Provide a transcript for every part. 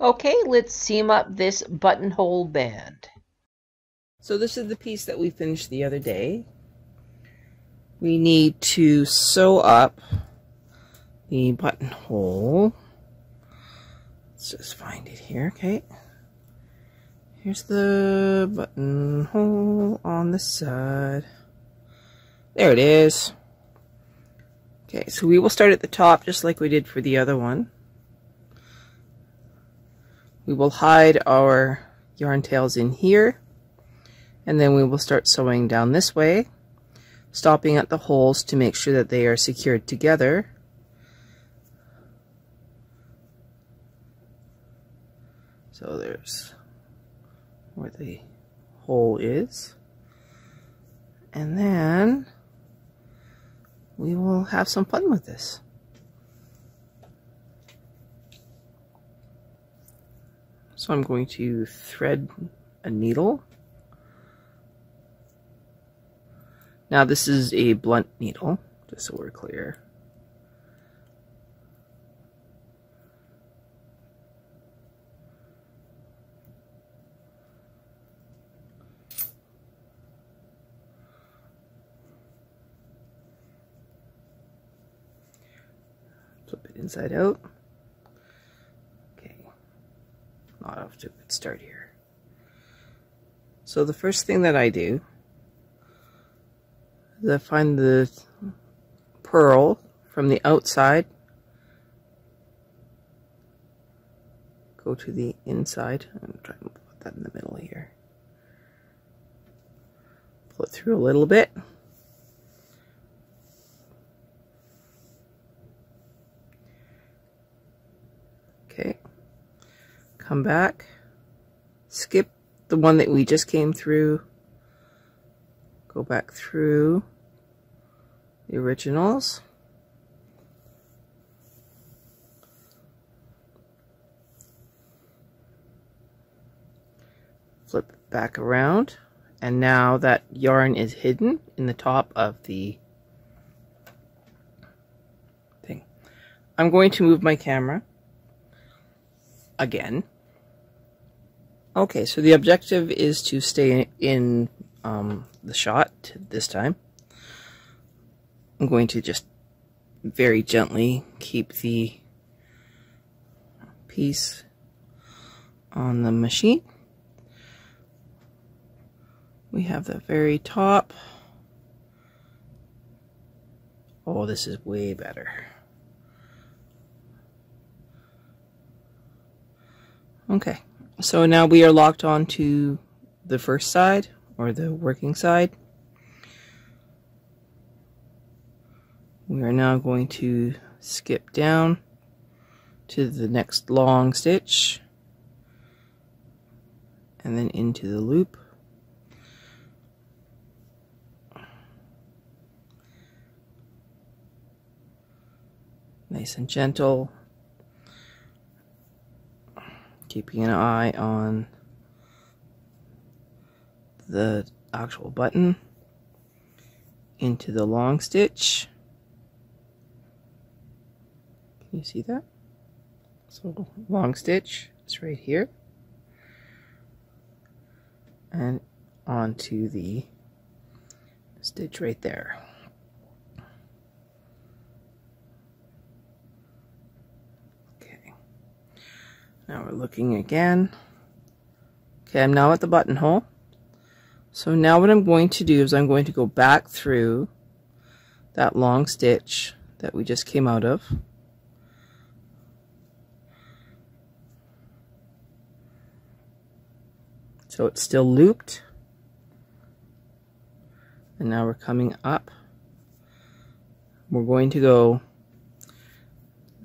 Okay, let's seam up this buttonhole band. So this is the piece that we finished the other day. We need to sew up the buttonhole. Let's just find it here, okay? Here's the buttonhole on the side. There it is. Okay, so we will start at the top just like we did for the other one. We will hide our yarn tails in here, and then we will start sewing down this way, stopping at the holes to make sure that they are secured together. So there's where the hole is, and then we will have some fun with this. So I'm going to thread a needle. Now this is a blunt needle, just so we're clear. Flip it inside out. Not off to a good start here. So the first thing that I do is I find the purl from the outside, go to the inside. I'm trying to put that in the middle here. Pull it through a little bit. Okay. Come back, skip the one that we just came through, go back through the originals, flip it back around, and now that yarn is hidden in the top of the thing. I'm going to move my camera again. Okay, so the objective is to stay in the shot this time. I'm going to just very gently keep the piece on the machine. We have the very top. Oh, this is way better. Okay. So now we are locked on to the first side, or the working side. We are now going to skip down to the next long stitch, and then into the loop. Nice and gentle. Keeping an eye on the actual button, into the long stitch. Can you see that? So long stitch is right here, and onto the stitch right there. Now we're looking again. Okay, I'm now at the buttonhole. So now what I'm going to do is I'm going to go back through that long stitch that we just came out of. So it's still looped. And now we're coming up. We're going to go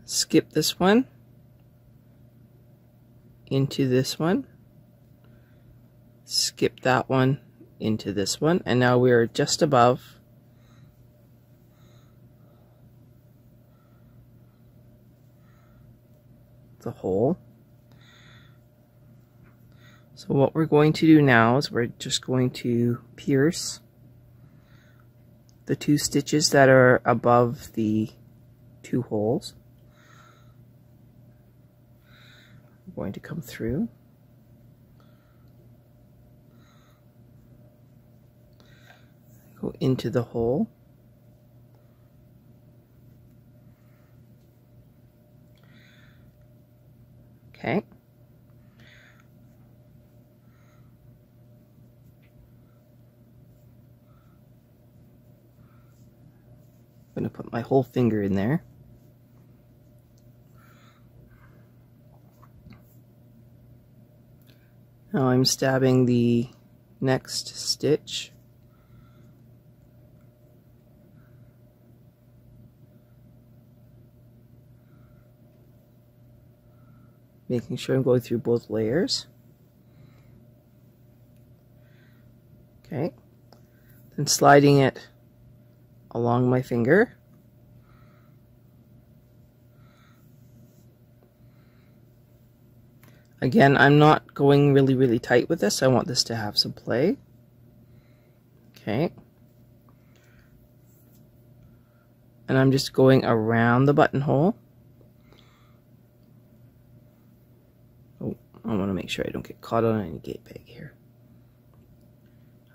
skip this one into this one, skip that one into this one, and now we're just above the hole. So what we're going to do now is we're just going to pierce the two stitches that are above the two holes. going to come through. Go into the hole. Okay. I'm going to put my whole finger in there. Now I'm stabbing the next stitch. Making sure I'm going through both layers. Okay. Then sliding it along my finger. Again, I'm not going really tight with this. I want this to have some play. Okay. And I'm just going around the buttonhole. Oh, I want to make sure I don't get caught on any gate peg here.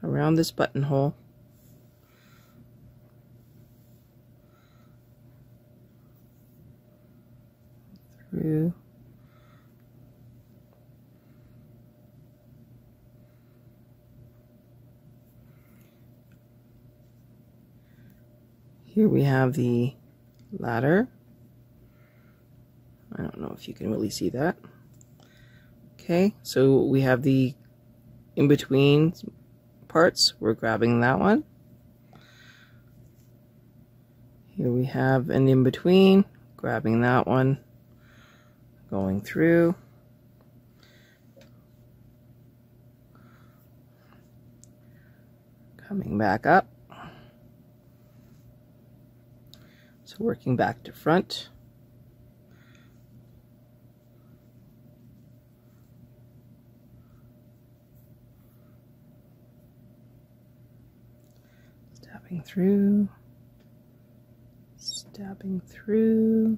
Around this buttonhole. Through. Here we have the ladder. I don't know if you can really see that. Okay, so we have the in-between parts. We're grabbing that one. Here we have an in-between, grabbing that one, going through. Coming back up. So working back to front. Stabbing through. Stabbing through.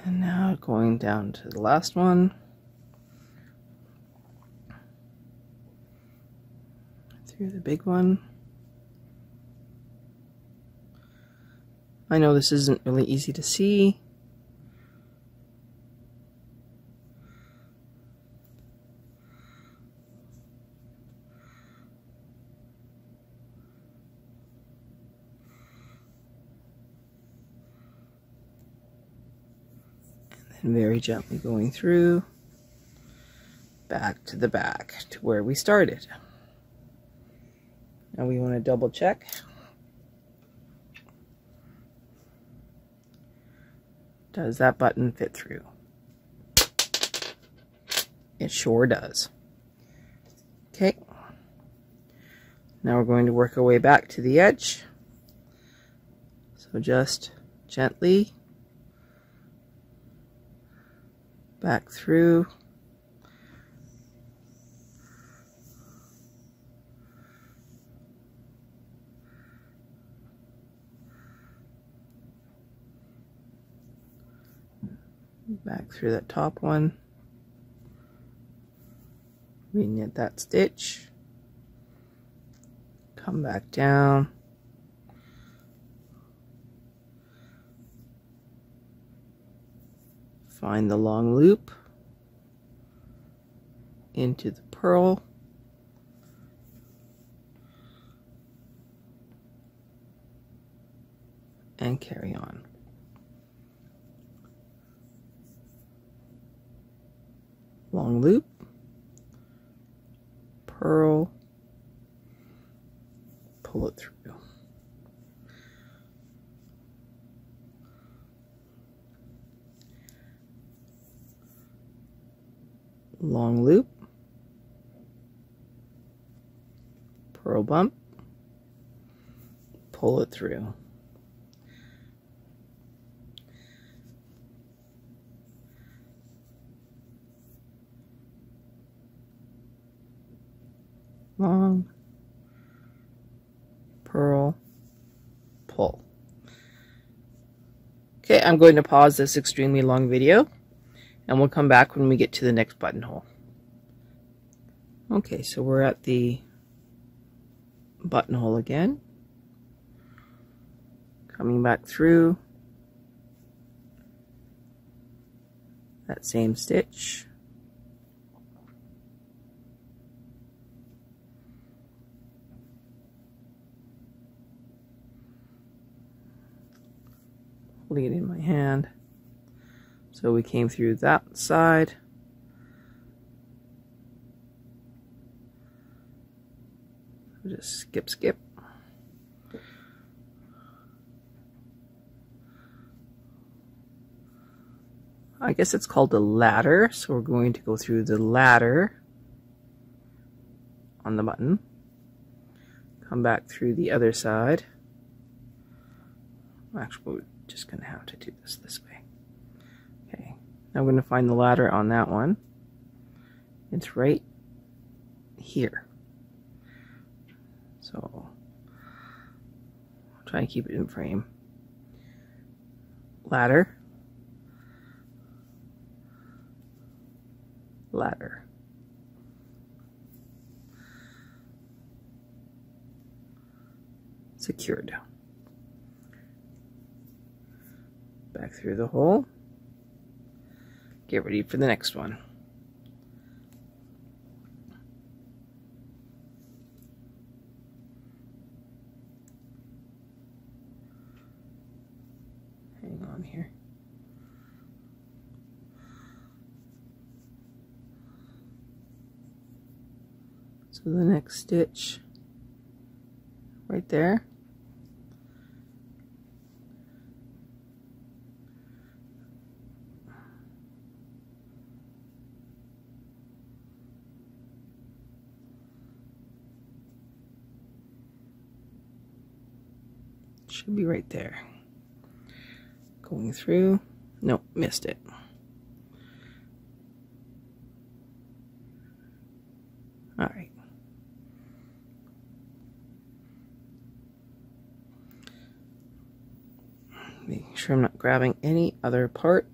And now going down to the last one. Through the big one. I know this isn't really easy to see. And very gently going through, back to the back to where we started. Now we want to double check. Does that button fit through? It sure does. Okay. Now we're going to work our way back to the edge. So just gently back through. Back through that top one. Reknit that stitch. Come back down. Find the long loop into the purl. And carry on. Long loop, purl, pull it through. Long loop, purl bump, pull it through. Long, purl, pull. Okay, I'm going to pause this extremely long video, and we'll come back when we get to the next buttonhole. Okay, so we're at the buttonhole again. Coming back through that same stitch. Holding it in my hand. So we came through that side. Just skip, skip. I guess it's called a ladder, so we're going to go through the ladder on the button. Come back through the other side. Actually, we're just going to have to do this way. Okay, now I'm going to find the ladder on that one. It's right here. So, I'll try and keep it in frame. Ladder. Ladder. Secured. Back through the hole. Get ready for the next one. Hang on here. So the next stitch right there. Should be right there. Going through. Nope, missed it. All right. Making sure I'm not grabbing any other part.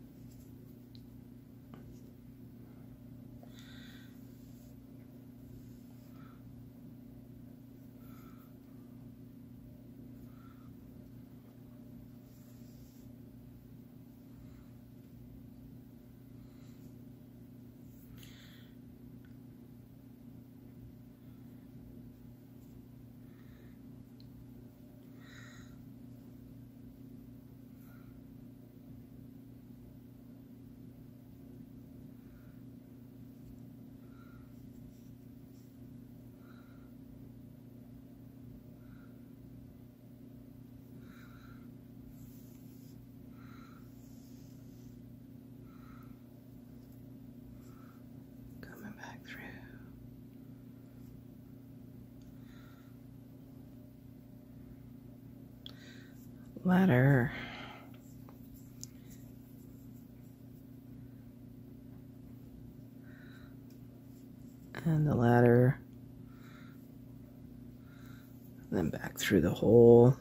Ladder. And the ladder. And then back through the hole.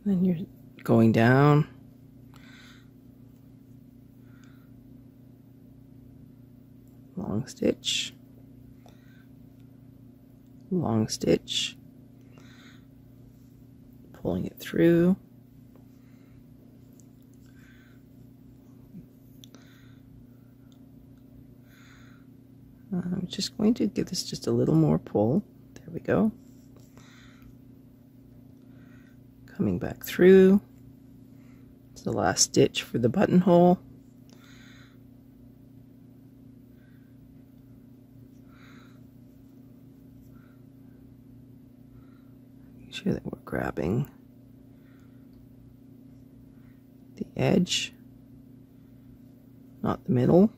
Then you're going down. Long stitch, long stitch, pulling it through, I'm just going to give this just a little more pull. There we go. Coming back through. It's the last stitch for the buttonhole. Make sure that we're grabbing the edge, not the middle.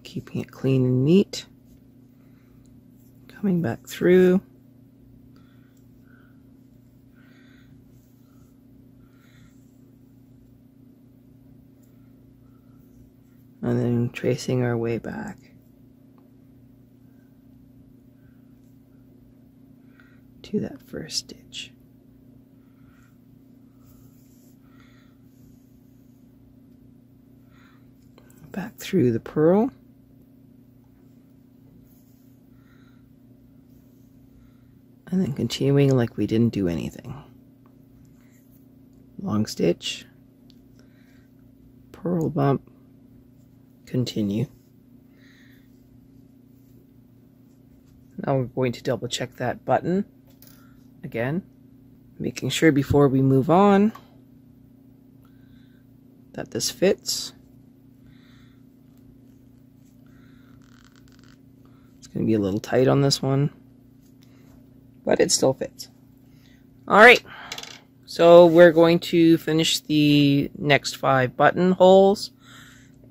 Keeping it clean and neat. Coming back through. and tracing our way back. To that first stitch. Back through the purl. And then continuing like we didn't do anything. Long stitch, purl bump, continue. Now we're going to double check that button again, making sure before we move on that this fits. It's going to be a little tight on this one, but it still fits. Alright, so we're going to finish the next 5 buttonholes,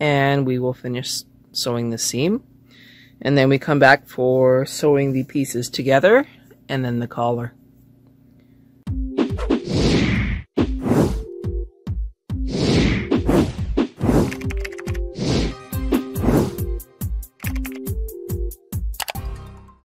and we will finish sewing the seam. And then we come back for sewing the pieces together, and then the collar.